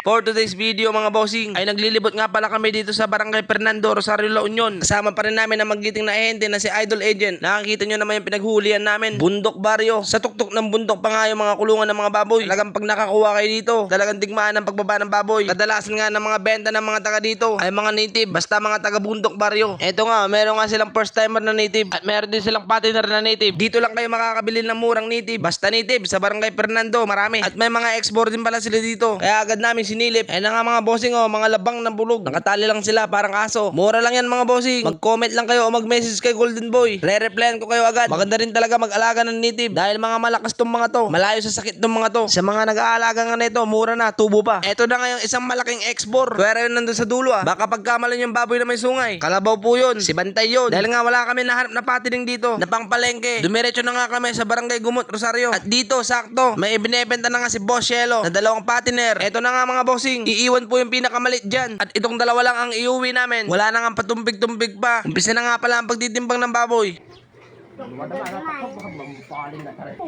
For today's video mga bossing, ay naglilibot nga pala kami dito sa Barangay Fernando, Rosario, La Union. Kasama pa rin namin ang magiting na ahente na si Idol Agent. Nakakita nyo naman yung pinaghulian namin. Bundok baryo. Sa tuktok ng bundok pa nga yung mga kulungan ng mga baboy. Talagang pag nakakuha kayo dito, talagang digmaan ang pagbaba ng baboy. Kadalasan nga ng mga benta ng mga taga dito ay mga native, basta mga taga bundok baryo. Eto nga, meron nga silang first timer na native at meron din silang partner na native. Dito lang kayo makakabili ng murang native. Basta native sa Barangay Fernando, marami. At may mga export din pala sila dito. Kaya agad namin sinilip. Ayun na nga mga bossing, oh, mga labang ng bulog. Nakatali lang sila parang aso. Mura lang yan mga bossing. Mag-comment lang kayo o mag-message kay Golden Boy. Re-replyan ko kayo agad. Maganda rin talaga mag-alaga ng native dahil mga malakas tong mga to. Malayo sa sakit tong mga to. Sa mga nag-aalaga nga nito, mura na, tubo pa. Eto na nga yung isang malaking export. Pwera yun nandun sa dulo ah. Baka pagkamalan yung baboy na may sungay. Kalabaw po yun. Si Bantay yun. Dahil nga wala kami nahanap na patining dito. Na pangpalengke. Dumiretso na nga kami sa Barangay Gumot, Rosario. At dito, sakto, may ibinebenta na nga si Boss Cielo na dalawang patiner. Eto na nga mga bossing. Iiwan po yung pinakamalit dyan. At itong dalawa lang ang iuwi namin. Wala na nga patumbig-tumbig pa. Umpisa na nga pala ang pagtitimbang ng baboy.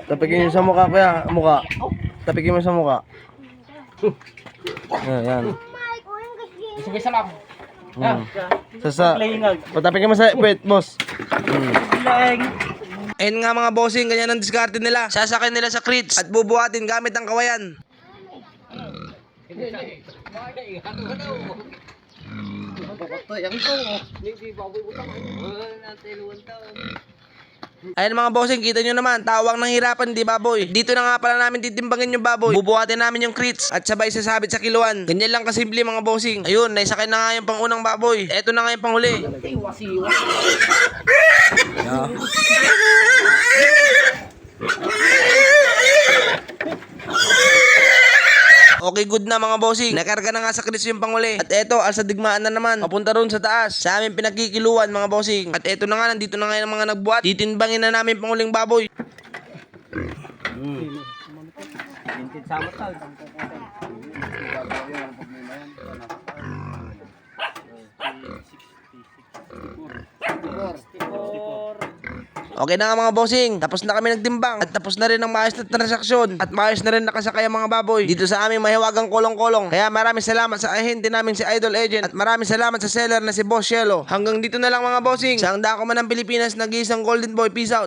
Tapikin mo sa mukha kuya, mukha. Tapikin mo sa mukha. Yan. Sige sa lang. Tapikin mo sa wait, boss. Ayun nga mga bossing, ganyan ang diskarte nila. Sasakay nila sa crates at bubuhatin gamit ang kawayan. Ayun mga bossing, kita nyo naman, tawang ng hirapan, di baboy. Dito na nga pala namin titimbangin yung baboy. Bubuhatin namin yung crates at sabay sasabit sa kiluan. Ganyan lang kasimple mga bossing. Ayun, naisakay na nga yung pangunang baboy. Eto na nga yung panghuli. Okay, good na mga bossing. Nakarga na nga sa crates yung panghuli. At eto, alsa digmaan na naman. Papunta ron sa taas. Sa aming pinagkikiluan mga bossing. At eto na nga, nandito na nga yung mga nagbuhat. Titinbangin na namin panghuling baboy. Okay na nga mga bossing, tapos na kami nagtimbang at tapos na rin ang maayos na transaksyon at maayos na rin nakasakay ang mga baboy dito sa aming mahiwagang kolong-kolong. Kaya maraming salamat sa ahente namin si Idol Agent at maraming salamat sa seller na si Boss Cielo. Hanggang dito na lang mga bossing. Sa ang dako man ng Pilipinas, nag-iisang Golden Boy. Peace out.